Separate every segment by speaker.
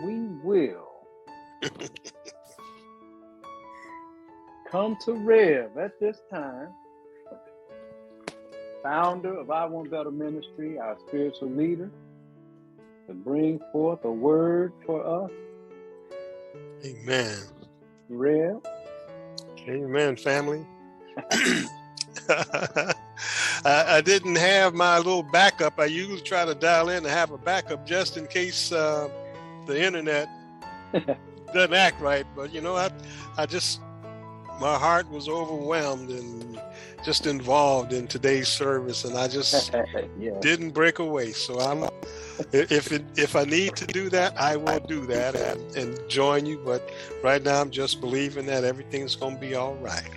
Speaker 1: we will come to Rev at this time, founder of I Want Better Ministry, our spiritual leader, to bring forth a word for us.
Speaker 2: Amen.
Speaker 1: Rev.
Speaker 2: Amen, family. I didn't have my little backup. I usually try to dial in and have a backup just in case the internet doesn't act right. But I just, my heart was overwhelmed and just involved in today's service, and I just didn't break away. So if I need to do that, I will do that and join you. But right now, I'm just believing that everything's going to be all right.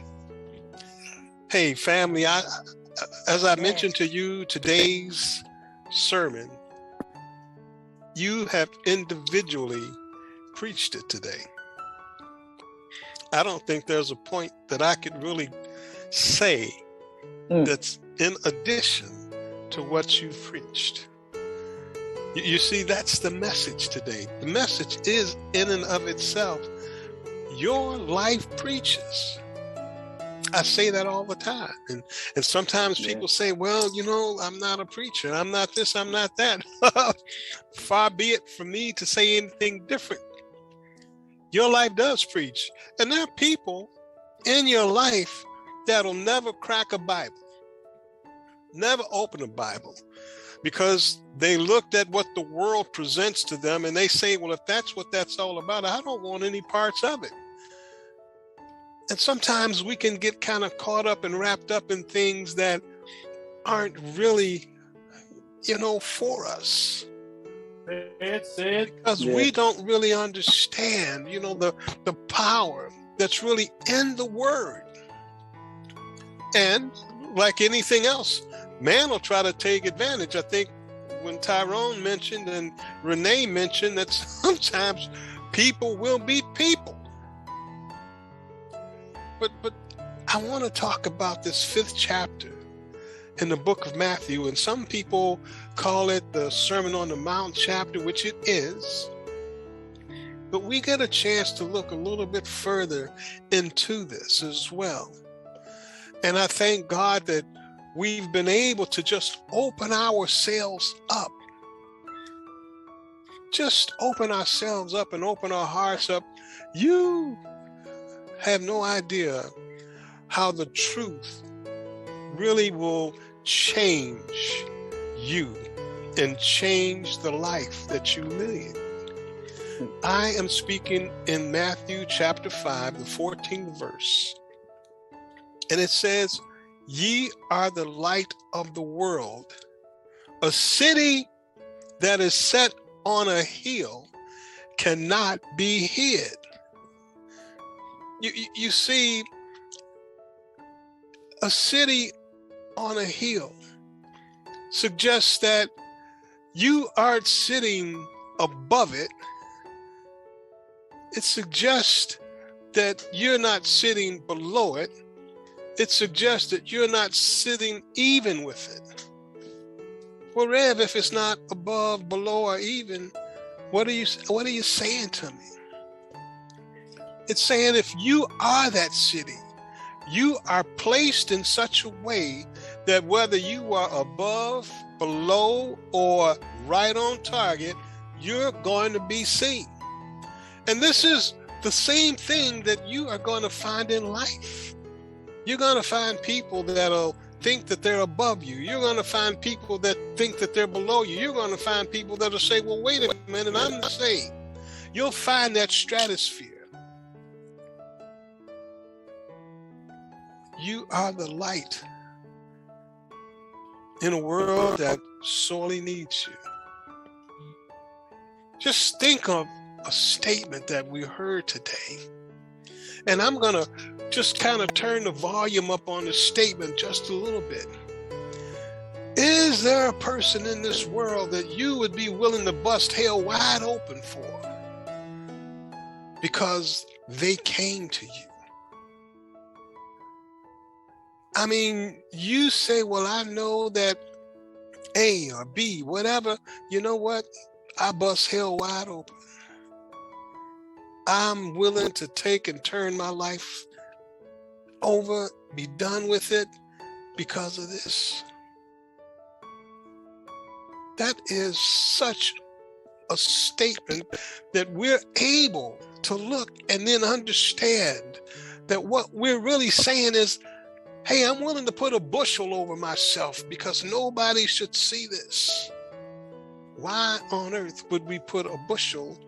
Speaker 2: Hey, family, as I mentioned to you, today's sermon, you have individually preached it today. I don't think there's a point that I could really say that's in addition to what you've preached. You see, that's the message today. The message is in and of itself, your life preaches. I say that all the time. And sometimes people say, well, I'm not a preacher. I'm not this, I'm not that. Far be it from me to say anything different. Your life does preach. And there are people in your life that'll never crack a Bible, never open a Bible, because they looked at what the world presents to them and they say, well, if that's what that's all about, I don't want any parts of it. And sometimes we can get kind of caught up and wrapped up in things that aren't really, for us. Because we don't really understand, the power that's really in the word. And like anything else, man will try to take advantage. I think when Tyrone mentioned and Renee mentioned that sometimes people will beat people. But I want to talk about this 5th chapter in the book of Matthew, and some people call it the Sermon on the Mount chapter, which it is. But we get a chance to look a little bit further into this as well. And I thank God that we've been able to just open ourselves up. Just open ourselves up and open our hearts up. You have no idea how the truth really will change you and change the life that you live. I am speaking in Matthew chapter 5, the 14th verse. And it says, ye are the light of the world. A city that is set on a hill cannot be hid. You see, a city on a hill suggests that you aren't sitting above it. It suggests that you're not sitting below it. It suggests that you're not sitting even with it. Well, Rev, if it's not above, below, or even, what are you saying to me? It's saying if you are that city, you are placed in such a way that whether you are above, below, or right on target, you're going to be seen. And this is the same thing that you are going to find in life. You're going to find people that'll think that they're above you. You're going to find people that think that they're below you. You're going to find people that'll say, well, wait a minute, I'm the same. You'll find that stratosphere. You are the light in a world that sorely needs you. Just think of a statement that we heard today. And I'm going to just kind of turn the volume up on the statement just a little bit. Is there a person in this world that you would be willing to bust hell wide open for because they came to you? I mean, you say, well, I know that A or B, whatever, you know what? I bust hell wide open. I'm willing to take and turn my life over, be done with it because of this. That is such a statement that we're able to look and then understand that what we're really saying is, hey, I'm willing to put a bushel over myself because nobody should see this. Why on earth would we put a bushel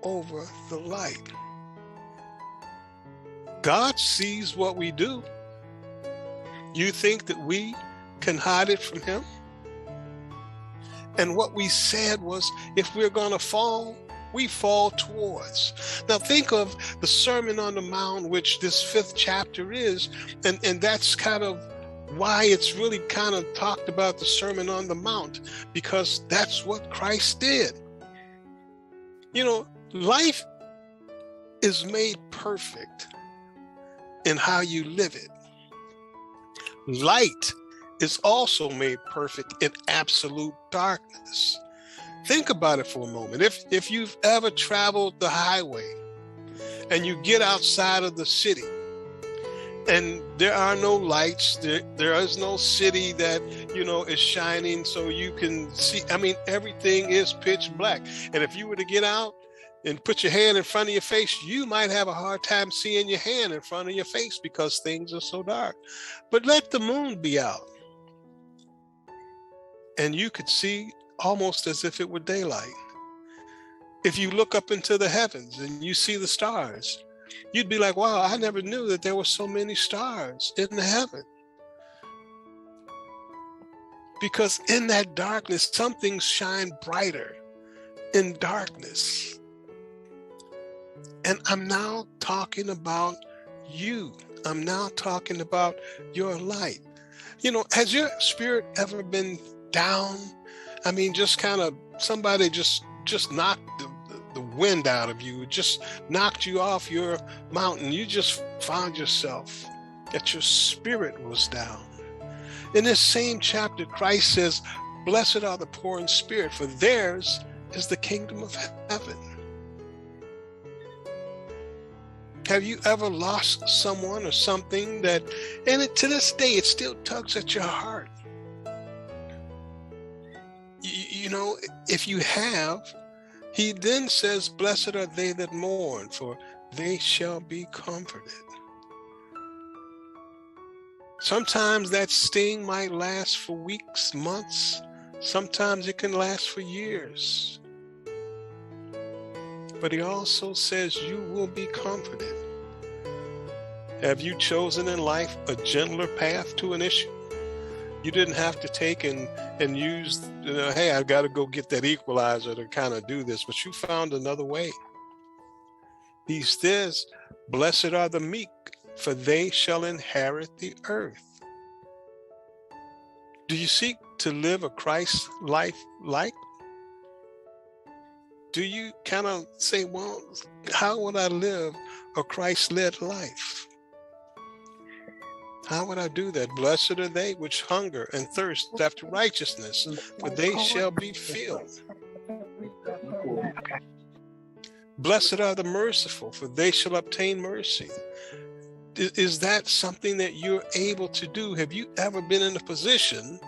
Speaker 2: over the light? God sees what we do. You think that we can hide it from him? And what we said was, if we're going to fall, we fall towards. Now think of the Sermon on the Mount, which this 5th chapter is, and that's kind of why it's really kind of talked about the Sermon on the Mount, because that's what Christ did. You know, life is made perfect in how you live it. Light is also made perfect in absolute darkness. Think about it for a moment. If you've ever traveled the highway and you get outside of the city and there are no lights, there is no city that, you know, is shining so you can see. I mean, everything is pitch black. And if you were to get out and put your hand in front of your face, you might have a hard time seeing your hand in front of your face because things are so dark. But let the moon be out, and you could see almost as if it were daylight. If you look up into the heavens and you see the stars, you'd be like, wow, I never knew that there were so many stars in the heaven. Because in that darkness, some things shine brighter in darkness. And I'm now talking about you. I'm now talking about your light. You know, has your spirit ever been down? I mean, just kind of somebody just knocked the wind out of you, just knocked you off your mountain. You just found yourself that your spirit was down. In this same chapter, Christ says, blessed are the poor in spirit, for theirs is the kingdom of heaven. Have you ever lost someone or something that, and to this day, it still tugs at your heart? You know, if you have, he then says, blessed are they that mourn, for they shall be comforted. Sometimes that sting might last for weeks, months. Sometimes it can last for years. But he also says you will be comforted. Have you chosen in life a gentler path to an issue? You didn't have to take and use, hey, I've got to go get that equalizer to kind of do this, but you found another way. He says, blessed are the meek, for they shall inherit the earth. Do you seek to live a Christ life like? Do you kind of say, well, how would I live a Christ-led life? How would I do that? Blessed are they which hunger and thirst after righteousness, for they shall be filled. Blessed are the merciful, for they shall obtain mercy. Is that something that you're able to do? Have you ever been in a position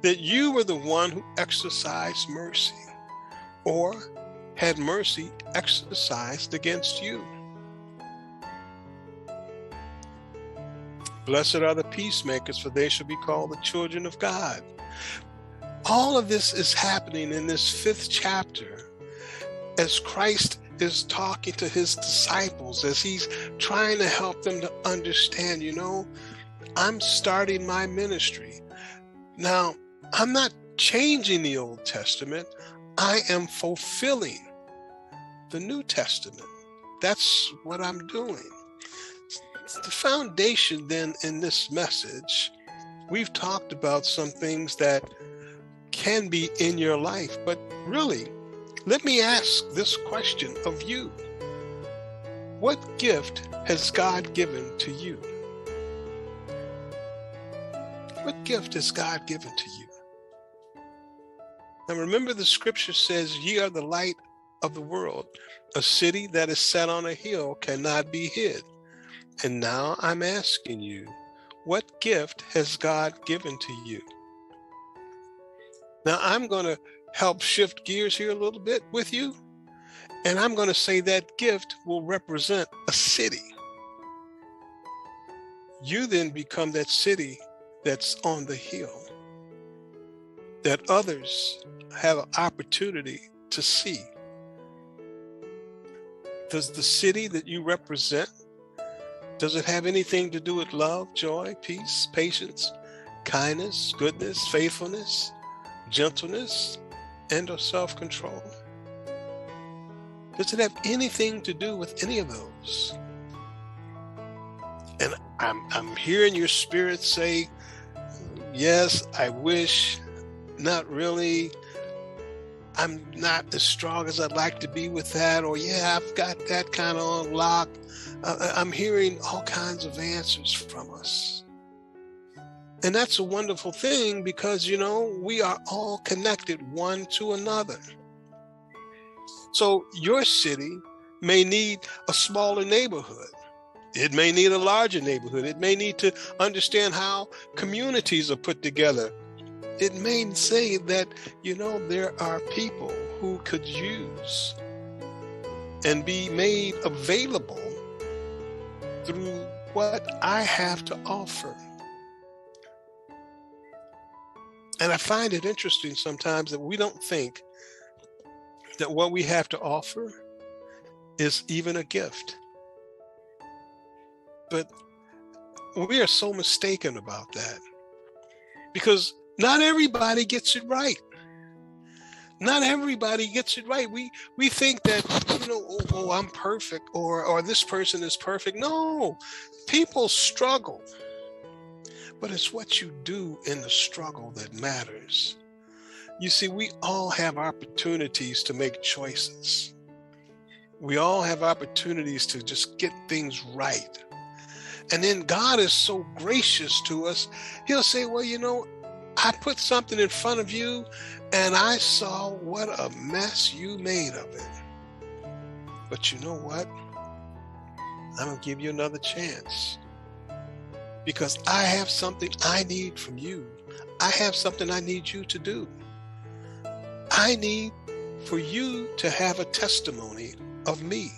Speaker 2: that you were the one who exercised mercy, or had mercy exercised against you? Blessed are the peacemakers, for they shall be called the children of God. All of this is happening in this 5th chapter as Christ is talking to his disciples, as he's trying to help them to understand, you know, I'm starting my ministry. Now, I'm not changing the Old Testament. I am fulfilling the New Testament. That's what I'm doing. The foundation then in this message, we've talked about some things that can be in your life, but really, let me ask this question of you. What gift has God given to you? What gift has God given to you? Now remember, the scripture says, ye are the light of the world. A city that is set on a hill cannot be hid. And now I'm asking you, what gift has God given to you? Now I'm going to help shift gears here a little bit with you. And I'm going to say that gift will represent a city. You then become that city that's on the hill, that others have an opportunity to see. Does the city that you represent, does it have anything to do with love, joy, peace, patience, kindness, goodness, faithfulness, gentleness, and or self-control? Does it have anything to do with any of those? And I'm hearing your spirit say, yes, I wish, not really. I'm not as strong as I'd like to be with that, or yeah, I've got that kind of on lock. I'm hearing all kinds of answers from us. And that's a wonderful thing because, you know, we are all connected one to another. So your city may need a smaller neighborhood. It may need a larger neighborhood. It may need to understand how communities are put together. It may say that, you know, there are people who could use and be made available through what I have to offer. And I find it interesting sometimes that we don't think that what we have to offer is even a gift. But we are so mistaken about that because not everybody gets it right. Not everybody gets it right. We think that, you know, oh, I'm perfect or this person is perfect. No, people struggle. But it's what you do in the struggle that matters. You see, we all have opportunities to make choices. We all have opportunities to just get things right. And then God is so gracious to us. He'll say, well, you know, I put something in front of you and I saw what a mess you made of it. But you know what? I'm going to give you another chance because I have something I need from you. I have something I need you to do. I need for you to have a testimony of me.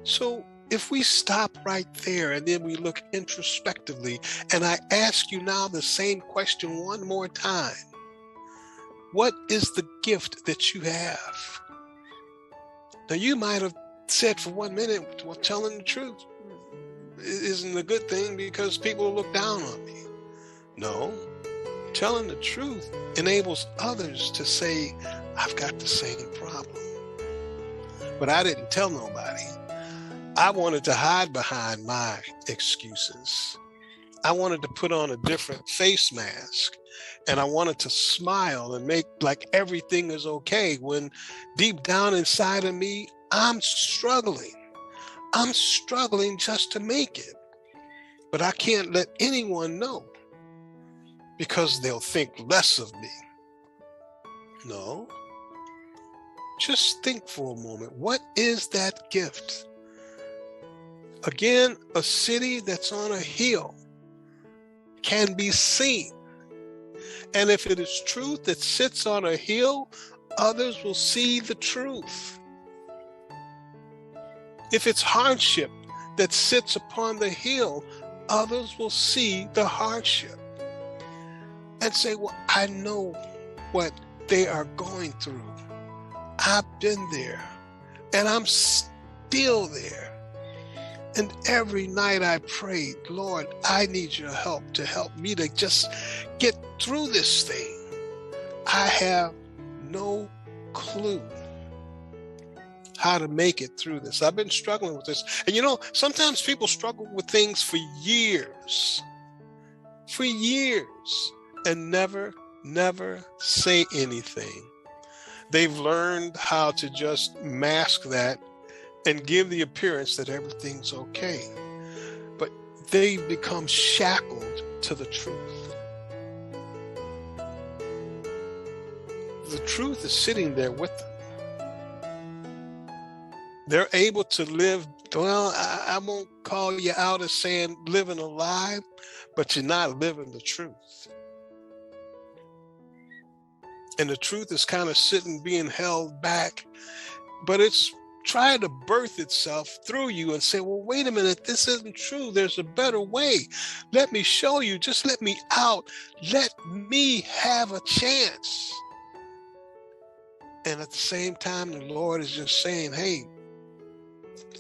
Speaker 2: So if we stop right there and then we look introspectively, and I ask you now the same question one more time, what is the gift that you have? Now you might have said for 1 minute, well, telling the truth isn't a good thing because people look down on me. No, telling the truth enables others to say, I've got the same problem. But I didn't tell nobody. I wanted to hide behind my excuses. I wanted to put on a different face mask and I wanted to smile and make like everything is okay when deep down inside of me, I'm struggling. I'm struggling just to make it. But I can't let anyone know because they'll think less of me. No. Just think for a moment. What is that gift? Again, a city that's on a hill can be seen. And if it is truth that sits on a hill, others will see the truth. If it's hardship that sits upon the hill, others will see the hardship and say, well, I know what they are going through. I've been there and I'm still there. And every night I prayed, Lord, I need your help to help me to just get through this thing. I have no clue how to make it through this. I've been struggling with this. And you know, sometimes people struggle with things for years, and never say anything. They've learned how to just mask that and give the appearance that everything's okay. But they've become shackled to the truth. The truth is sitting there with them. They're able to live, well, I won't call you out as saying living a lie, but you're not living the truth. And the truth is kind of sitting, being held back, but it's trying to birth itself through you and say, well, wait a minute, this isn't true. There's a better way. Let me show you. Just let me out. Let me have a chance. And at the same time, the Lord is just saying, hey,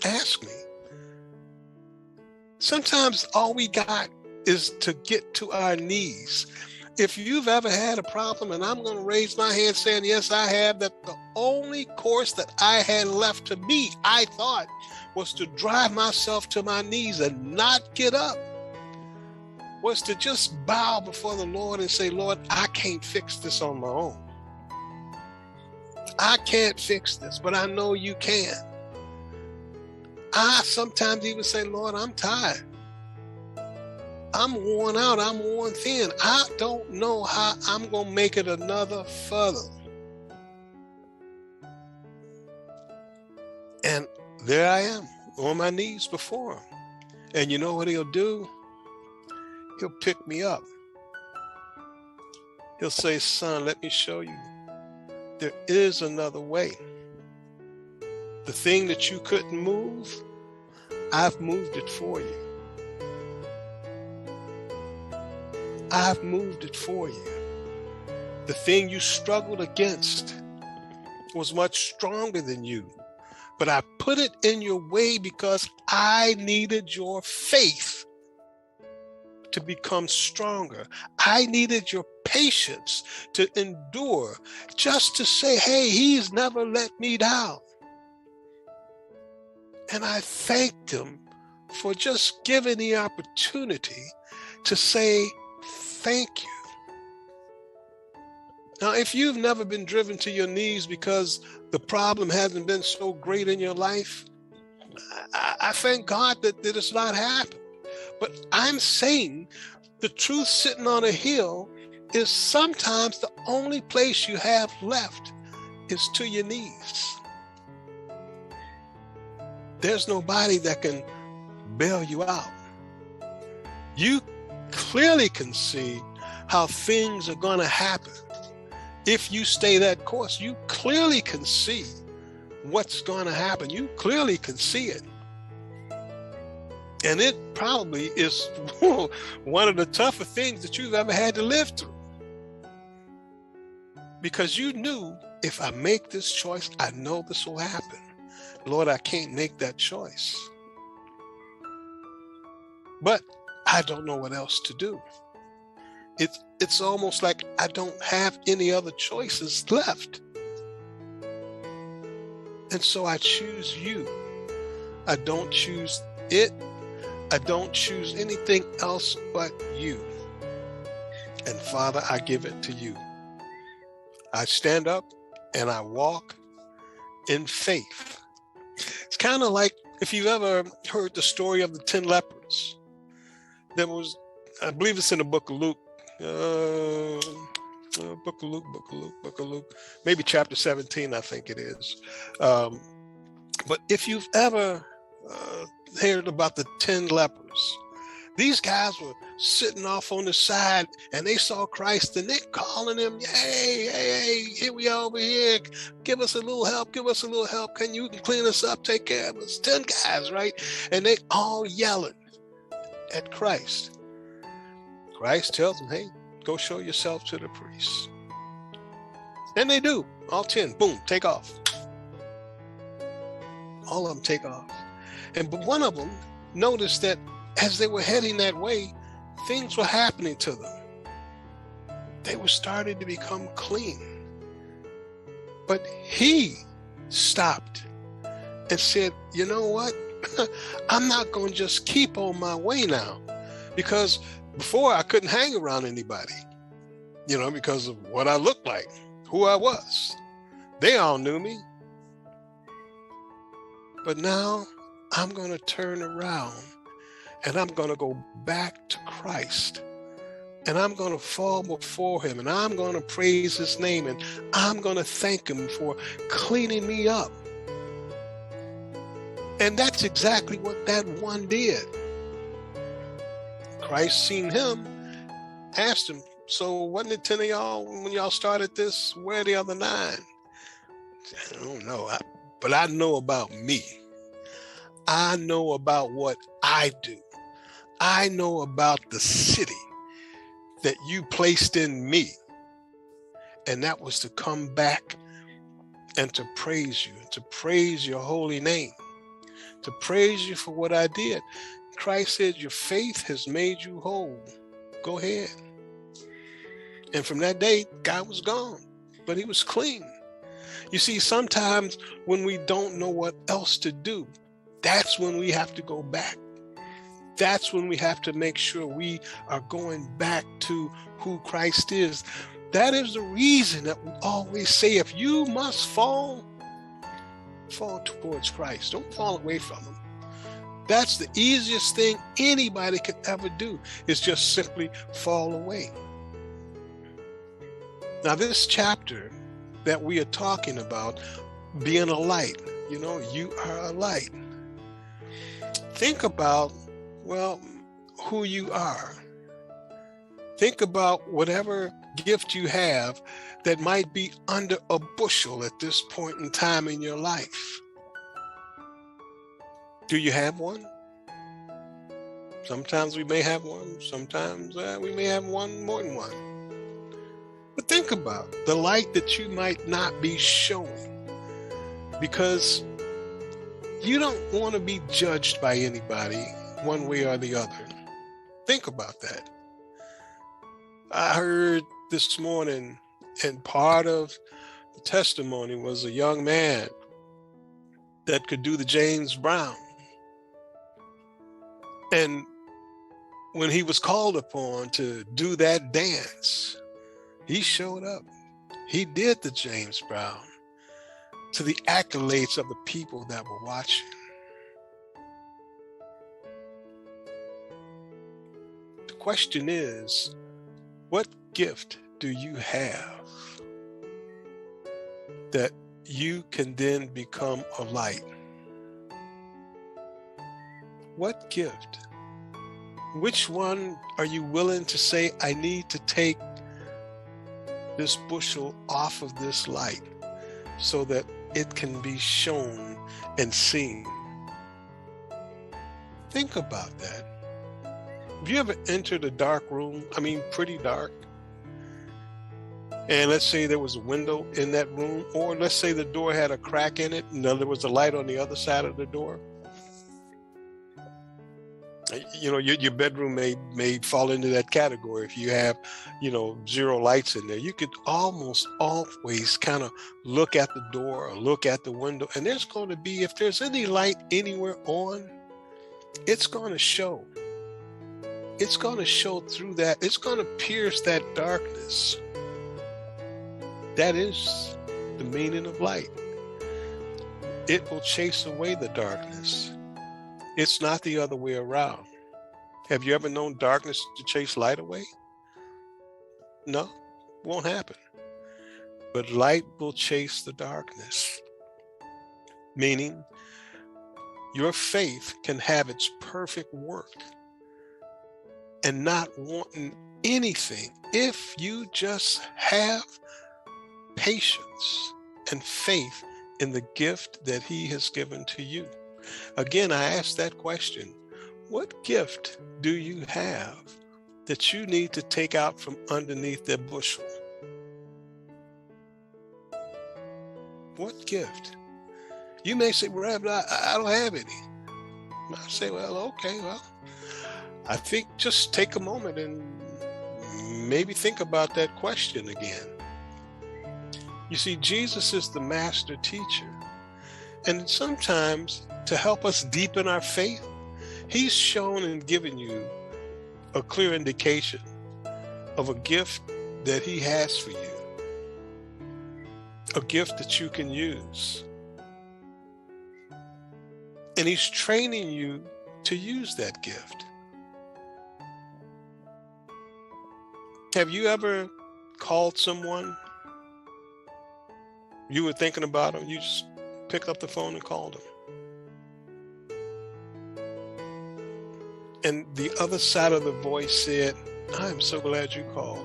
Speaker 2: ask me. Sometimes all we got is to get to our knees. If you've ever had a problem, and I'm going to raise my hand saying, yes, I have, that the only course that I had left to me, I thought, was to drive myself to my knees and not get up, was to just bow before the Lord and say, Lord, I can't fix this on my own. I can't fix this, but I know you can. I sometimes even say, Lord, I'm tired. I'm worn out. I'm worn thin. I don't know how I'm going to make it another further. And there I am on my knees before him. And you know what he'll do? He'll pick me up. He'll say, son, let me show you. There is another way. The thing that you couldn't move, I've moved it for you. I've moved it for you. The thing you struggled against was much stronger than you, but I put it in your way because I needed your faith to become stronger. I needed your patience to endure, just to say, hey, he's never let me down. And I thanked him for just giving the opportunity to say, thank you. Now, if you've never been driven to your knees because the problem hasn't been so great in your life, I thank God that it's not happened. But I'm saying the truth sitting on a hill is sometimes the only place you have left is to your knees. There's nobody that can bail you out. You clearly can see how things are going to happen if you stay that course. You clearly can see what's going to happen. You clearly can see it. And it probably is one of the tougher things that you've ever had to live through. Because you knew, if I make this choice, I know this will happen. Lord, I can't make that choice. But I don't know what else to do. It's almost like I don't have any other choices left. And so I choose you. I don't choose it. I don't choose anything else but you. And Father, I give it to you. I stand up and I walk in faith. It's kind of like if you've ever heard the story of the 10 lepers. There was, I believe it's in the book of Luke, book of Luke, maybe chapter 17, I think it is. But if you've ever heard about the 10 lepers, these guys were sitting off on the side and they saw Christ and they're calling him, hey, here we are over here. Give us a little help. Give us a little help. Can you clean us up? Take care of us. 10 guys, right? And they all yelling at Christ. Christ tells them, hey, go show yourself to the priest. And they do. All 10, boom, take off. All of them take off. But one of them noticed that as they were heading that way, things were happening to them. They were starting to become clean. But he stopped and said, you know what? I'm not going to just keep on my way now, because before I couldn't hang around anybody, because of what I looked like, who I was. They all knew me. But now I'm going to turn around and I'm going to go back to Christ. And I'm going to fall before him and I'm going to praise his name and I'm going to thank him for cleaning me up. And that's exactly what that one did. Christ seen him, asked him, so wasn't it 10 of y'all when y'all started this? Where are the other 9? I don't know, but I know about me. I know about what I do. I know about the city that you placed in me. And that was to come back and to praise you, to praise your holy name, to praise you for what I did. Christ said, your faith has made you whole. Go ahead. And from that day, guy was gone, but he was clean. You see, sometimes when we don't know what else to do, that's when we have to go back. That's when we have to make sure we are going back to who Christ is. That is the reason that we always say, if you must fall towards Christ. Don't fall away from him. That's the easiest thing anybody could ever do, is just simply fall away. Now, this chapter that we are talking about, being a light, you are a light. Think about, who you are. Think about whatever gift you have that might be under a bushel at this point in time in your life. Do you have one? Sometimes we may have one. Sometimes we may have one, more than one. But think about the light that you might not be showing, because you don't want to be judged by anybody one way or the other. Think about that. I heard this morning, and part of the testimony was a young man that could do the James Brown. And when he was called upon to do that dance, he showed up. He did the James Brown to the accolades of the people that were watching. The question is, what gift do you have that you can then become a light? What gift? Which one are you willing to say, I need to take this bushel off of this light so that it can be shown and seen? Think about that. Have you ever entered a dark room? I mean, pretty dark. And let's say there was a window in that room, or let's say the door had a crack in it and there was a light on the other side of the door. Your bedroom may fall into that category. If you have, 0 lights in there, you could almost always kind of look at the door or look at the window, and there's going to be, if there's any light anywhere on, it's going to show. It's going to show through that. It's going to pierce that darkness. That is the meaning of light. It will chase away the darkness. It's not the other way around. Have you ever known darkness to chase light away? No, won't happen. But light will chase the darkness. Meaning, your faith can have its perfect work and not wanting anything if you just have patience and faith in the gift that he has given to you. Again, I ask that question. What gift do you have that you need to take out from underneath that bushel? What gift? You may say, well, I don't have any. I say, well, okay, I think just take a moment and maybe think about that question again. You see, Jesus is the master teacher. And sometimes to help us deepen our faith, he's shown and given you a clear indication of a gift that he has for you, a gift that you can use. And he's training you to use that gift. Have you ever called someone? You were thinking about them, you just picked up the phone and called them. And the other side of the voice said, I'm so glad you called.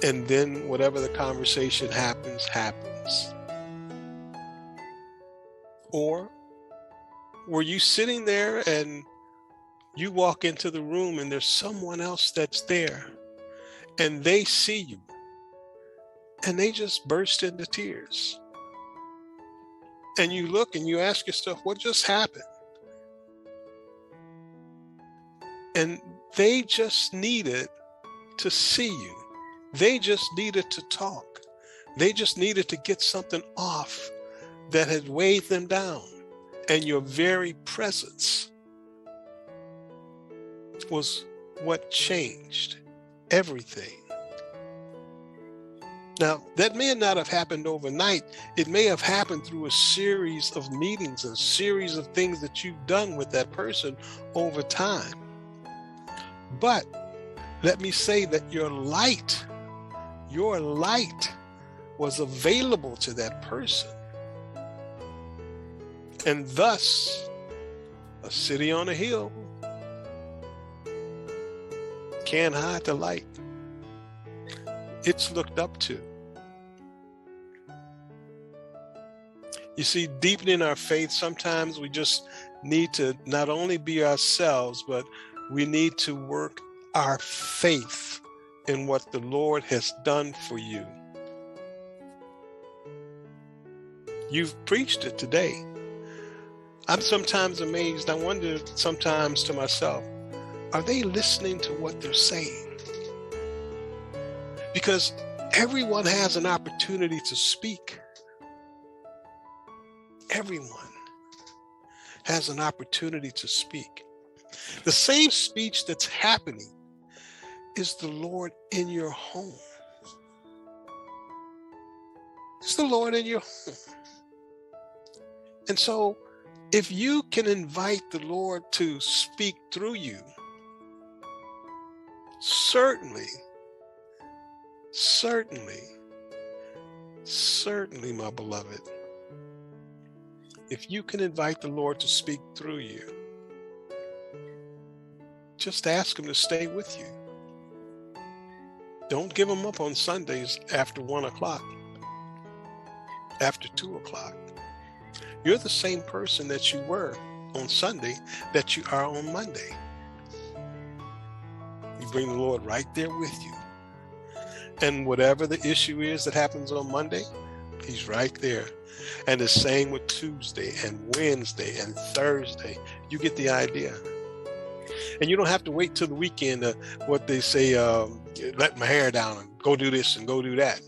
Speaker 2: And then whatever the conversation happens. Or were you sitting there and you walk into the room and there's someone else that's there and they see you and they just burst into tears? And you look and you ask yourself, what just happened? And they just needed to see you. They just needed to talk. They just needed to get something off that had weighed them down. And your very presence was what changed everything. Now, that may not have happened overnight. It may have happened through a series of meetings, a series of things that you've done with that person over time. But let me say that your light was available to that person. And thus, a city on a hill can't hide the light. It's looked up to. You see, deepening our faith, sometimes we just need to not only be ourselves, but we need to work our faith in what the Lord has done for you. You've preached it today. I'm sometimes amazed. I wonder sometimes to myself, are they listening to what they're saying? Because everyone has an opportunity to speak. Everyone has an opportunity to speak. The same speech that's happening is the Lord in your home. It's the Lord in your home. And so if you can invite the Lord to speak through you, certainly, my beloved, if you can invite the Lord to speak through you, just ask him to stay with you. Don't give him up on Sundays after 1 o'clock, after 2 o'clock. You're the same person that you were on Sunday that you are on Monday. You bring the Lord right there with you. And whatever the issue is that happens on Monday, he's right there. And the same with Tuesday and Wednesday and Thursday. You get the idea. And you don't have to wait till the weekend, what they say, let my hair down and go do this and go do that.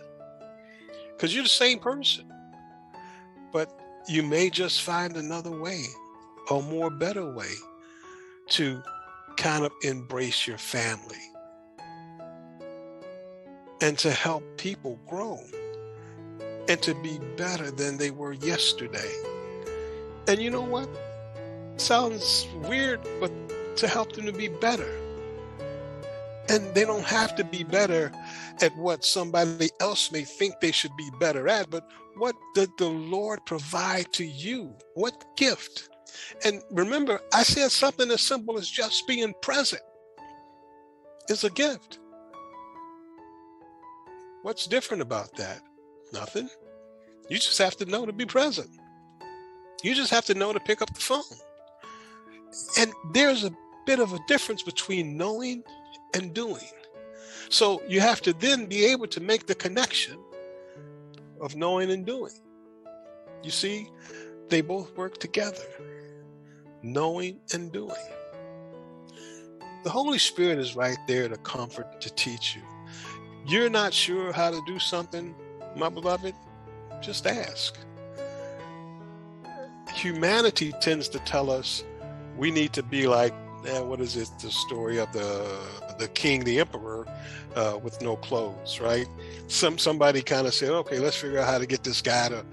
Speaker 2: Because you're the same person. But you may just find another way, a more better way to kind of embrace your family and to help people grow and to be better than they were yesterday. And you know what? Sounds weird, but to help them to be better. And they don't have to be better at what somebody else may think they should be better at, but what did the Lord provide to you? What gift? And remember, I said something as simple as just being present is a gift. What's different about that? Nothing. You just have to know to be present. You just have to know to pick up the phone. And there's a bit of a difference between knowing and doing. So you have to then be able to make the connection of knowing and doing. You see, they both work together, knowing and doing. The Holy Spirit is right there to comfort, to teach you. You're not sure how to do something, my beloved, just ask. Humanity tends to tell us we need to be like, what is it, the story of the king, the emperor, with no clothes, right? Somebody kind of said, okay, let's figure out how to get this guy to,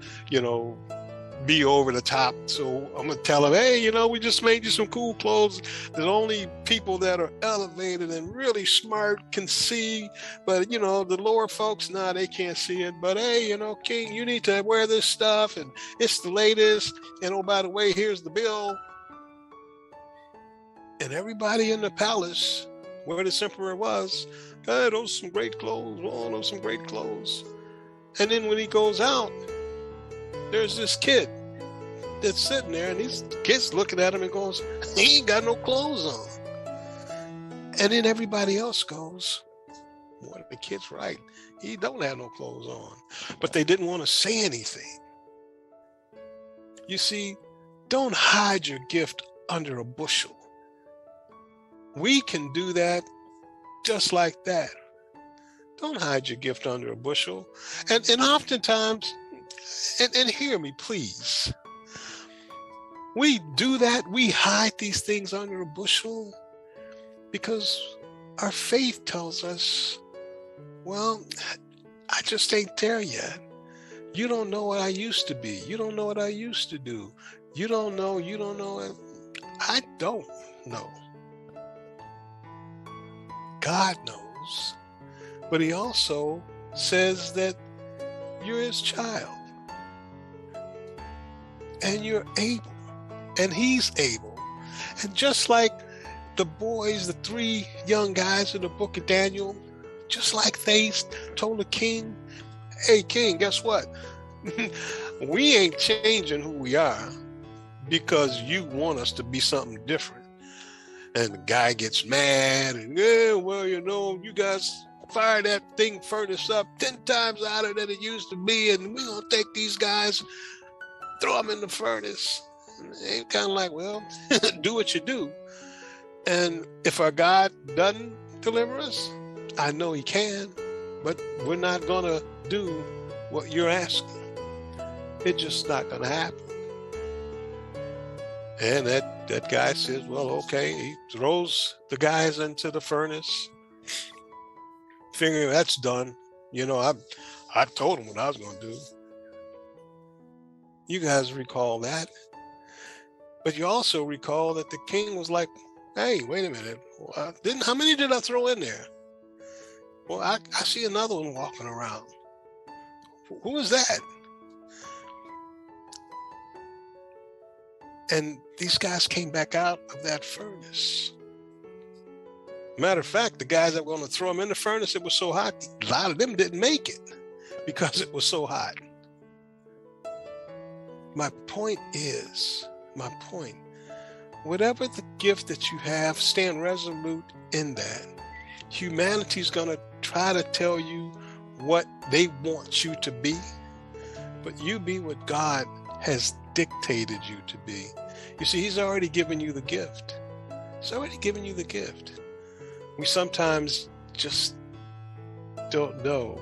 Speaker 2: be over the top. So I'm going to tell him, hey, we just made you some cool clothes that only people that are elevated and really smart can see. But, the lower folks, they can't see it. But, hey, king, you need to wear this stuff and it's the latest. And, oh, by the way, here's the bill. And everybody in the palace where this emperor was, hey, those are some great clothes. Oh, those are some great clothes. And then when he goes out, there's this kid that's sitting there, and these kids looking at him and goes, he ain't got no clothes on. And then everybody else goes, well, the kid's right. He don't have no clothes on. But they didn't want to say anything. You see, don't hide your gift under a bushel. We can do that just like that. Don't hide your gift under a bushel. And oftentimes, and hear me, please. We do that. We hide these things under a bushel because our faith tells us, well, I just ain't there yet. You don't know what I used to be. You don't know what I used to do. You don't know. I don't know. God knows. But he also says that you're his child. And you're able. And he's able. And just like the boys, the 3 young guys in the book of Daniel, just like they told the king, hey, king, guess what? We ain't changing who we are because you want us to be something different. And the guy gets mad and, yeah, well, you guys fire that furnace up 10 times hotter than it used to be, and we're going to take these guys, throw them in the furnace. And it's kind of like, well, do what you do. And if our God doesn't deliver us, I know he can, but we're not going to do what you're asking. It's just not going to happen. And that guy says, well, okay. He throws the guys into the furnace, figuring that's done. I told him what I was going to do. You guys recall that. But you also recall that the king was like, hey, wait a minute. How many did I throw in there? Well, I see another one walking around. Who is that? And these guys came back out of that furnace. Matter of fact, the guys that were going to throw them in the furnace, it was so hot, a lot of them didn't make it because it was so hot. My point, whatever the gift that you have, stand resolute in that. Humanity's going to try to tell you what they want you to be, but you be what God has dictated you to be. You see, he's already given you the gift. He's already given you the gift. We sometimes just don't know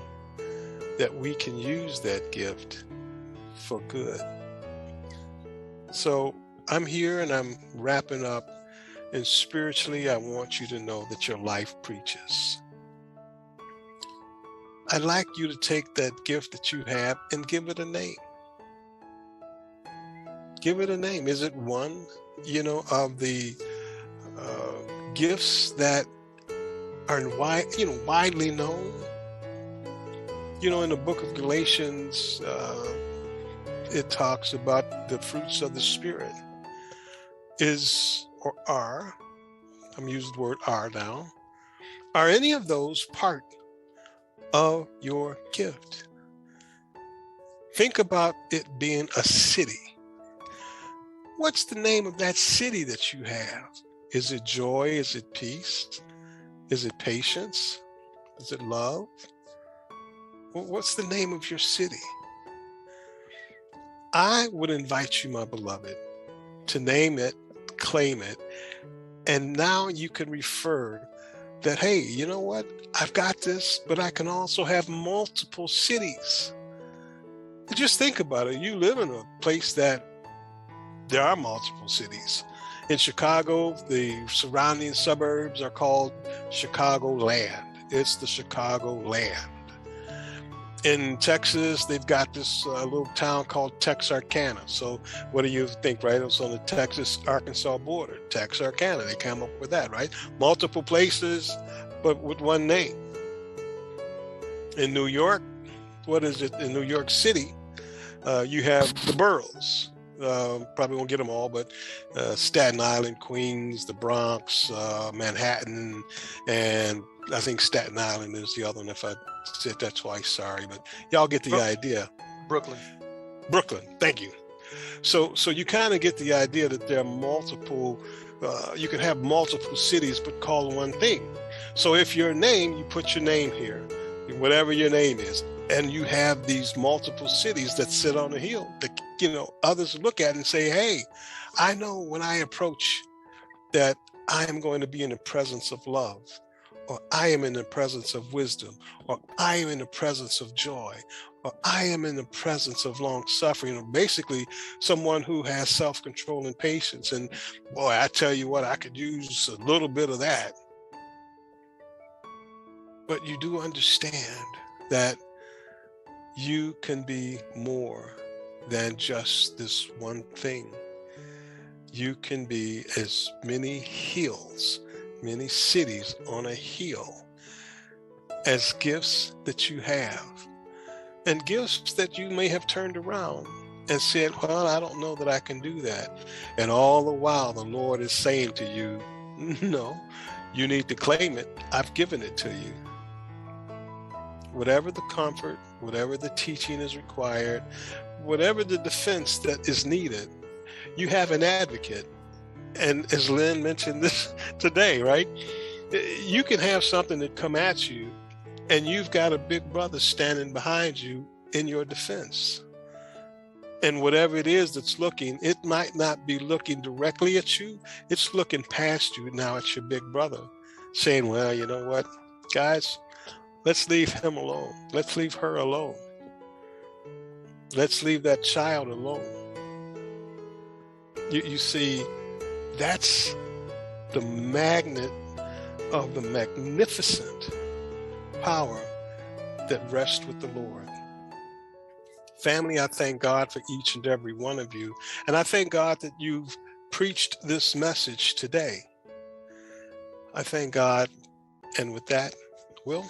Speaker 2: that we can use that gift for good. So I'm here and I'm wrapping up, and spiritually, I want you to know that your life preaches. I'd like you to take that gift that you have and give it a name. Give it a name. Is it one, of the gifts that are widely known? In the book of Galatians, it talks about the fruits of the Spirit. I'm using the word are now. Are any of those part of your gift? Think about it being a city. What's the name of that city that you have? Is it joy? Is it peace? Is it patience? Is it love? What's the name of your city? I would invite you, my beloved, to name it, claim it, and now you can refer that, hey, you know what? I've got this, but I can also have multiple cities. And just think about it. You live in a place that there are multiple cities. In Chicago, the surrounding suburbs are called Chicagoland. It's the Chicagoland. In Texas, they've got this little town called Texarkana. So what do you think, right? It's on the Texas-Arkansas border, Texarkana. They came up with that, right? Multiple places, but with one name. In New York, what is it? In New York City, you have the boroughs. Probably won't get them all, but Staten Island, Queens, the Bronx, Manhattan, and I think Staten Island is the other one. If I said that twice, sorry, but y'all get the idea.
Speaker 3: Brooklyn.
Speaker 2: Thank you. So you kind of get the idea that there are multiple, you can have multiple cities, but call one thing. So if your name, you put your name here, whatever your name is, and you have these multiple cities that sit on a hill that, others look at and say, hey, I know when I approach that I am going to be in the presence of love, or I am in the presence of wisdom, or I am in the presence of joy, or I am in the presence of long suffering, or basically someone who has self-control and patience. And boy, I tell you what, I could use a little bit of that. But you do understand that you can be more than just this one thing. You can be as many hills, many cities on a hill, as gifts that you have, and gifts that you may have turned around and said, well, I don't know that I can do that. And all the while, the Lord is saying to you, no, you need to claim it. I've given it to you. Whatever the comfort, whatever the teaching is required, whatever the defense that is needed, you have an advocate. And as Lynn mentioned this today, right? You can have something that come at you, and you've got a big brother standing behind you in your defense. And whatever it is that's looking, it might not be looking directly at you. It's looking past you now at your big brother, saying, well, you know what, guys, let's leave him alone. Let's leave her alone. Let's leave that child alone. You see, that's the magnet of the magnificent power that rests with the Lord. Family, I thank God for each and every one of you. And I thank God that you've preached this message today. I thank God. And with that, Will?